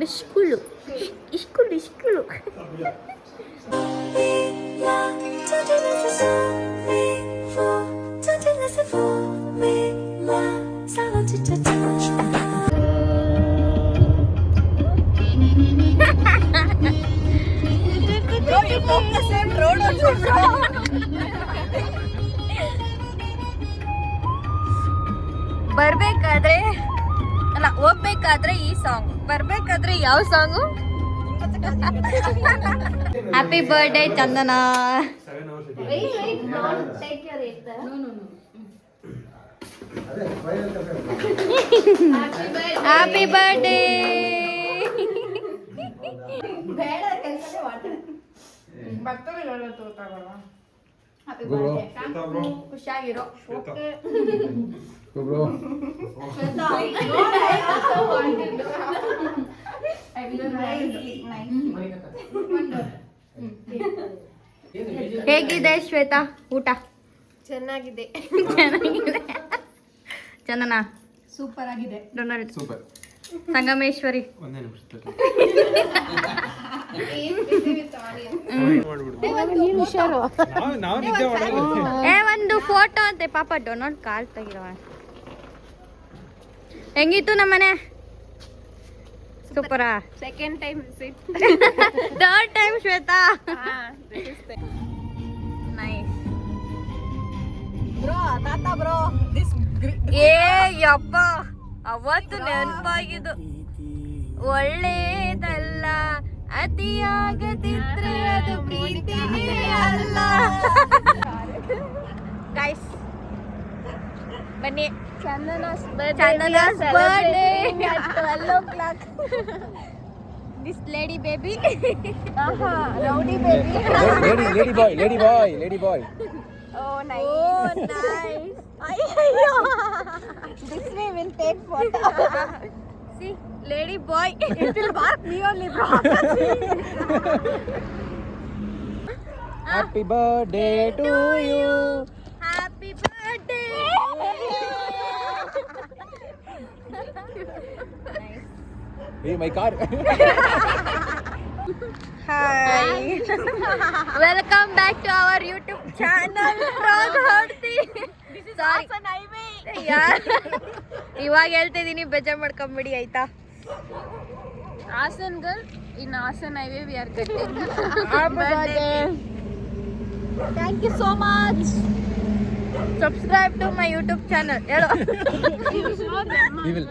School school school. ಬರ್ಬೇಕಾದ್ರೆ ಅಲ್ಲ, ಹೋಗ್ಬೇಕಾದ್ರೆ ಈ ಸಾಂಗ್, ಬರ್ಬೇಕಾದ್ರೆ ಯಾವ song? Happy birthday Chandana. Happy birthday. ಖುಷಿಯಾಗಿರೋ. ಹೇಗಿದೆ ಶ್ವೇತಾ ಊಟ? ಚೆನ್ನಾಗಿದೆ. ಚಂದನ ಸೂಪರ್ ಆಗಿದೆ. Donald super. ಸಂಗಮೇಶ್ವರಿ ಒಂದು ಫೋಟೋ ಅಂತೆ ಪಾಪ. ಡೊನಾಲ್ಡ್ ಕಾಲ್ ತೆಗಿರೋ. ಹೆಂಗಿತ್ತು ನಮ್ಮನೆ? ಸೂಪರಾ? Second time visit. Third time Shwetha. Nice bro. ತಾತಾ ಬ್ರೋ. ಏ ಯಪ್ಪ, ಅವತ್ತು ನೆನಪಾಗಿದ್ದು. ಒಳ್ಳೇದಲ್ಲ ಅತಿಯಾಗದಿದ್ರೆ ಅದು ಪ್ರೀತಿನೇ ಅಲ್ಲ. ಗೈಸ್ ಬನ್ನಿ. Chandana's birthday at 12 o'clock. This lady baby. Rowdy baby. Lady boy. Oh, nice. Oh, nice. This way will take photo. See, lady boy. It will mark me only, bro. Happy birthday to you. Happy birthday. Hey, my car. Hi. Welcome back to our YouTube channel. Sorry. ಇವಾಗ ಹೇಳ್ತಿದೀನಿ, ಬೇಜಾರ್ ಮಾಡ್ಕೊಂಬಿಡಿ ಆಯ್ತಾ? Hasan girl in Hasan highway we are getting. Thank you so much. Subscribe to my YouTube channel. Hello. He will.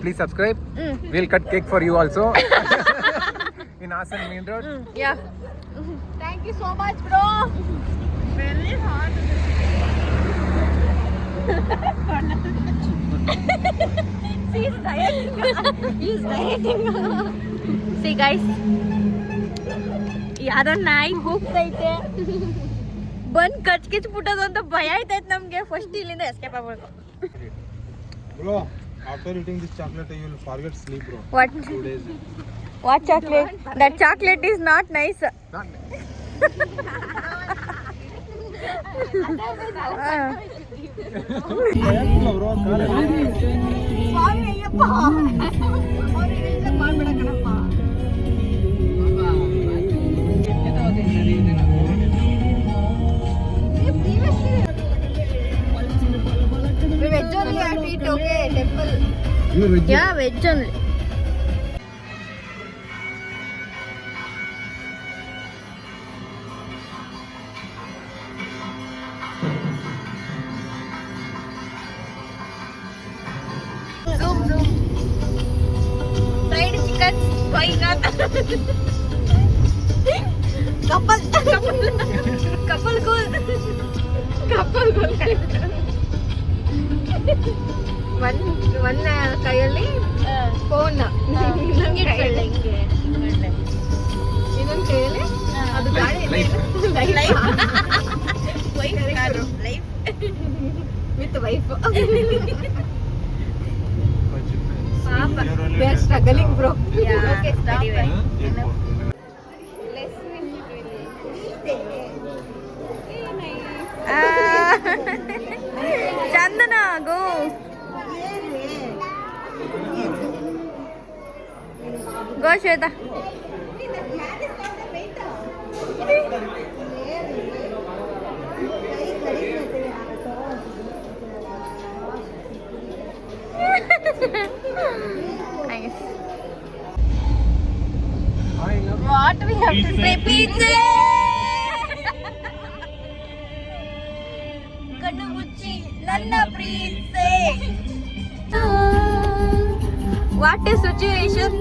Please subscribe. We'll cut cake for you also. In Hasan Main Road. Yeah. Thank you so much, bro. Very hot. He's dieting. See guys, ಯಾರೋ ನಾಯಿ ಹೋಗ್ತೈತೆ. ಬಂದ್ ಕಚ್ಕಿಚ್ ಬಿಟ್ಟೋದು ಅಂತ ಭಯ ಆಯ್ತೈತೆ ನಮ್ಗೆ. First ಇಲ್ಲಿಂದ escape ಆಗ್ಬೇಕು. Bro, after eating this chocolate, you will forget sleep, bro. What? 2 days. What chocolate? That chocolate is not nice. Bro, ಸ್ವಾಮಿ ಅಯ್ಯಪ್ಪ. ಅವ್ರು ಹೇಳಿದ್ರೆ ಮಾಡ್ಬೇಡ ಕಣಪ್ಪ. Veg only I eat, okay? Temple. Yeah, veg only. Zoom. Fried chicken. Why not? Couple goal. One ಕೈಯಲ್ಲಿ phone, ಇನ್ನೊಂದು ಕೈಯಲ್ಲಿ ಅದು ಗಾಡಿ with wife. They are struggling, bro. Yeah. Okay, stop. Anyway. Chandana go. Go Shweta. Nice. What we have to say? Pizza. ಕಣ್ಣು ಮುಚ್ಚಿ ನನ್ನ ಪ್ರೀತಿ. What is situation?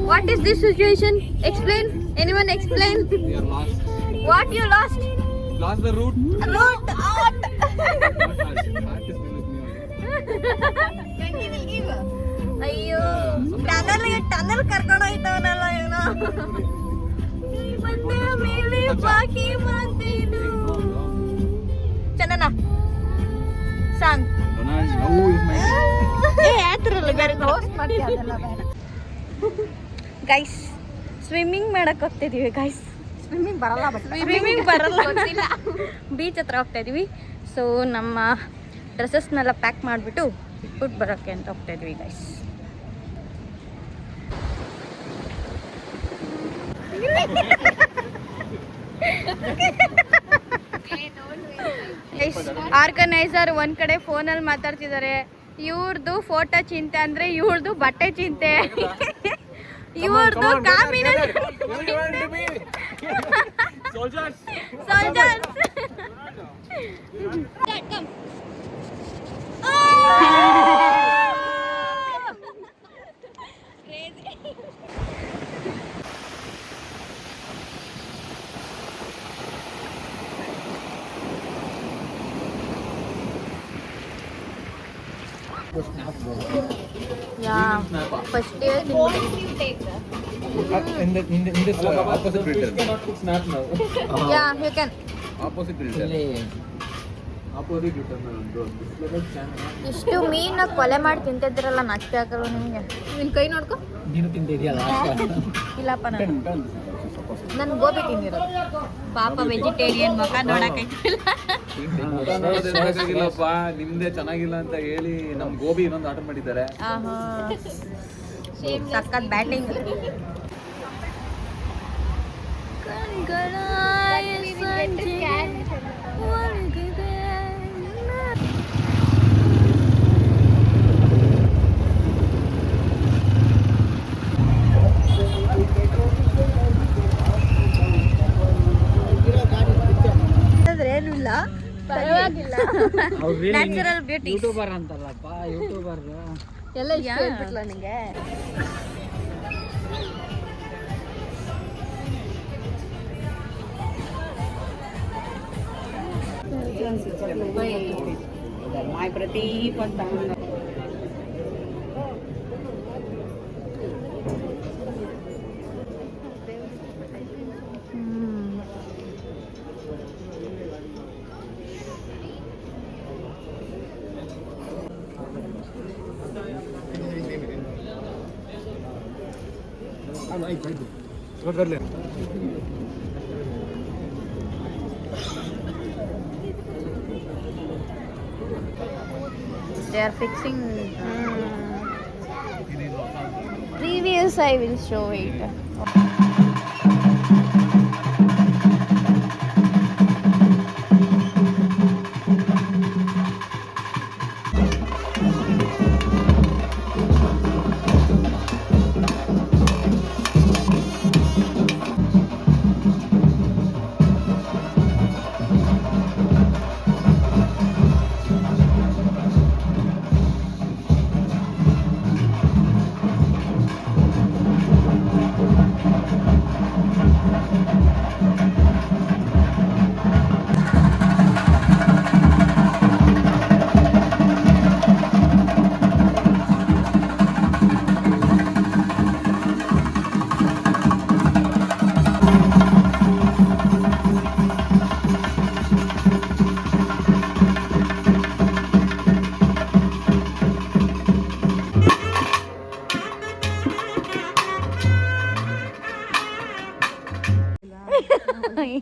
What is this situation? Explain. Anyone explain? We are lost. What you lost? Lost the route. Root out. Heart is with me only. ಅಯ್ಯೋ tunnel ಕರ್ಕೊಂಡು ಹೋಯ್ತವನಲ್ಲ ಇವನು. ಮತ್ತೆ ಮೇಲೆ ಬಾಕಿ ಮಾತೇನು. ಚಂದನ song guys swimming ಮಾಡಕ್ ಹೋಗ್ತಿದೀವಿ ಗೈಸ್. ಸ್ವಿಮ್ಮಿಂಗ್ ಬರಲ್ಲ but swimming ಬರಲ್ಲ beach ಹತ್ರ ಹೋಗ್ತಾ ಇದೀವಿ. ಸೊ ನಮ್ಮ ಡ್ರೆಸ್ಸಸ್ನೆಲ್ಲ ಪ್ಯಾಕ್ ಮಾಡಿಬಿಟ್ಟು ಇಟ್ಬಿಟ್ಟು ಬರೋಕ್ಕೆ ಅಂತ ಹೋಗ್ತಾ ಇದೀವಿ ಗೈಸ್. ಆರ್ಗನೈಸರ್ ಒಂದ್ ಕಡೆ ಫೋನಲ್ಲಿ ಮಾತಾಡ್ತಿದ್ದಾರೆ. ಇವ್ರದ್ದು ಫೋಟೋ ಚಿಂತೆ ಅಂದ್ರೆ ಇವ್ರದ್ದು ಬಟ್ಟೆ ಚಿಂತೆ. ಇವ್ರದ್ದು ಕಾಮಿನ first year In this opposite filter. Snap now. Yeah you can. Opposite filter. Opposite filter ಇಷ್ಟು ಮೀನ ಕೊಲೆ ಮಾಡಿ ತಿಂತಿದ್ರಲ್ಲ ನಾಚಿಕೆ ಆಗಲ್ಲ ನಿಮಗೆ? ನಿನ್ ಕೈ ನೋಡ್ಕೊ. ನೀನು ತಿಂತಿದ್ಯಲ್ಲ ಇಲ್ಲಪ್ಪ ನಾನು ಗೋಬಿ ತಿಂದಿರೋದು. ಪಾಪ ವೆಜಿಟೇರಿಯನ್ ಮಗ ನೋಡಕ್ಕಾಗಿಲ್ಲಪ್ಪ. ನಿಮ್ದೇ ಚೆನ್ನಾಗಿಲ್ಲ ಅಂತ ಹೇಳಿ ನಮ್ ಗೋಬಿ ಇನ್ನೊಂದು ಆರ್ಡರ್ ಮಾಡಿದ್ದಾರೆ. ಸಕ್ಕತ್ ಬ್ಯಾಟಿಂಗ್. ಏನಿಲ್ಲ ಪರವಾಗಿಲ್ಲ. Natural beauty. ಯೂಟ್ಯೂಬರ್ ಅಂತಲ್ಲಪ್ಪ ಯೂಟ್ಯೂಬರ್ ಎಲ್ಲ ಇಷ್ಟ ಹೇಳ್ಬಿಟ್ಲ ನಿಂಗೆ. my ಪ್ರದೀಪ್ ಅಂತ They are fixing. Previous I will show it.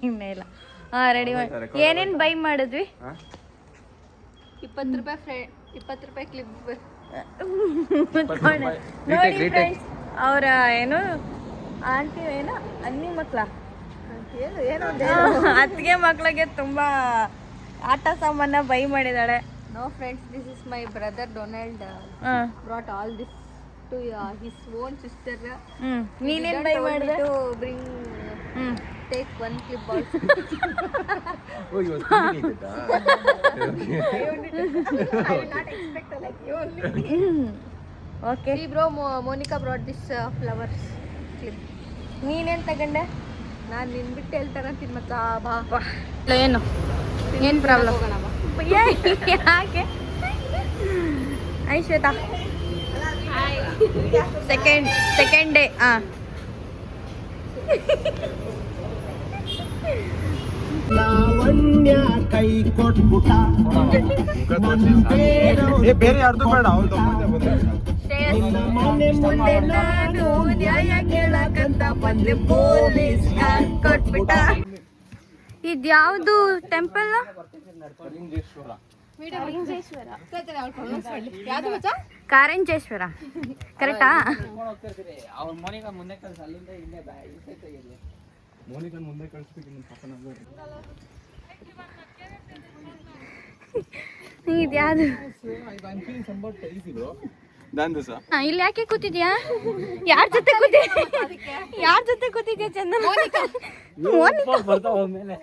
ಇನ್ನೇಲ್ಲ. ರೆಡಿ ಮಾಡಿ. ಏನೇನು ಬೈ ಮಾಡಿದ್ವಿ? 20 ರೂಪಾಯಿ ಕ್ಲಿಪ್. ನೋಡಿ ಫ್ರೆಂಡ್ಸ್, ಅವರ ಏನು ಆಂಟಿ ಏನು ಅನ್ನಿ ಮಕ್ಳ ಅತ್ತಿಗೆ ಮಕ್ಳಿಗೆ ತುಂಬಾ ಆಟ ಸಾಮಾನ by ಮಾಡಿದಾಳೆ. No friends, this is my brother Donald. Brought all this to his own sister. ನೀನೇನ್ ಬೈ ಮಾಡಿದೆ? To bring, take one clip also. Oh, you was thinking it, I will not expect like you only. Okay. See bro, Monica brought this flowers clip. ನೀನೇನ್ ತಗೊಂಡೆ? ನಾನು ನಿನ್ಬಿಟ್ಟು ಹೇಳ್ತಾರಂತೀನಿ ಮತ್ತ ಬಾ ಏನು ಏನ್ problem? ಹೋಗೋಣ ಬಾ. ಯಾಕೆ? I Shweta second day. ಏ ಬೇರೆ ಯಾರ್ದು ಬೇಡ ಅವ್ರದ್ದು ಮುಂದೆ ಮುಂದೆ ನಾನು ನ್ಯಾಯ ಕೇಳಕಂತ ಬಂದೆ ಪೊಲೀಸ್ ಕೊಟ್ಬಿಟ್ಟ. ಇದ್ಯಾವುದು ಟೆಂಪಲ್? ಕಾರಂಜೇಶ್ವರ ಕರೆಕ್ಟಾ? ಅವ್ರ ಮನೆಗೆ ಮುಂದೆ ಕಳ್ಸಿ ಅಲ್ಲಿಂದ ಇಲ್ಲೇ ತೆಗೆದು ಮೋನಿಕನ್ ಮುಂದೆ ಕಳಿಸ್ಬೇಕು ನಿಮ್ಮ ಪಕ್ಕನ ಇದ್ಯಾವುದು? ಇಲ್ಲಿ ಯಾಕೆ ಕೂತಿದ್ಯಾ? ಯಾರ ಜೊತೆ ಕೂತಿದ್ಯಾ ಚಂದನ? ಬರ್ತಾವ ಮೇಲೆ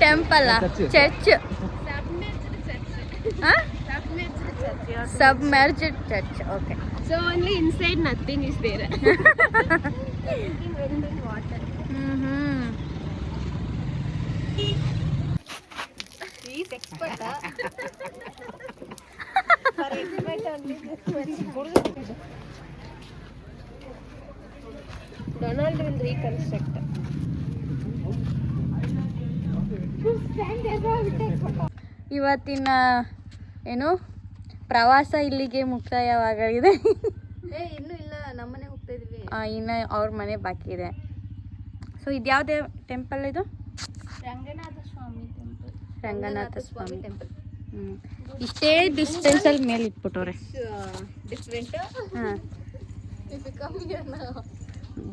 temple church submerged church. Okay. So only inside nothing is there. He is expert. For expert only this much. Donald will reconstruct. ಇವತ್ತಿನ ಏನು ಪ್ರವಾಸ ಇಲ್ಲಿಗೆ ಮುಕ್ತಾಯವಾಗಲಿದೆ. ಇನ್ನೂ ಇಲ್ಲ, ನಮ್ಮನೆ ಹೋಗ್ತಾ ಇದೀವಿ. ಇನ್ನು ಅವ್ರ ಮನೆ ಬಾಕಿ ಇದೆ. ಸೊ ಇದ್ಯಾವುದೇ ಟೆಂಪಲ್ ಇದು? ರಂಗನಾಥ ಸ್ವಾಮಿ ಟೆಂಪಲ್. ಇಷ್ಟೇ ಡಿಸ್ಟೆನ್ಸಲ್ಲಿ ಮೇಲೆ ಇಟ್ಬಿಟ್ಟವ್ರೆ. ಡಿಫ್ರೆಂಟ್. ಹಾಂ,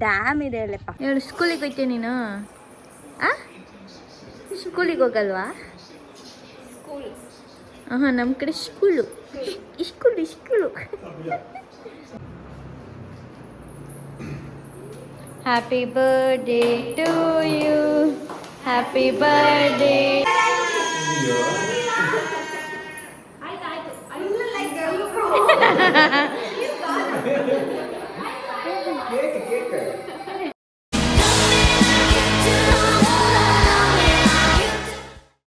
ಡ್ಯಾಮ್ ಇದೆ ಅಲ್ಲಪ್ಪ. ಹೇಳು, ಸ್ಕೂಲಿಗೆ ಹೋಯ್ತೀಯ ನೀನು? ಸ್ಕೂಲಿಗೆ ಹೋಗಲ್ವಾ? ಹಾಂ, ನಮ್ಮ ಕಡೆ school. Happy birthday to you, happy birthday.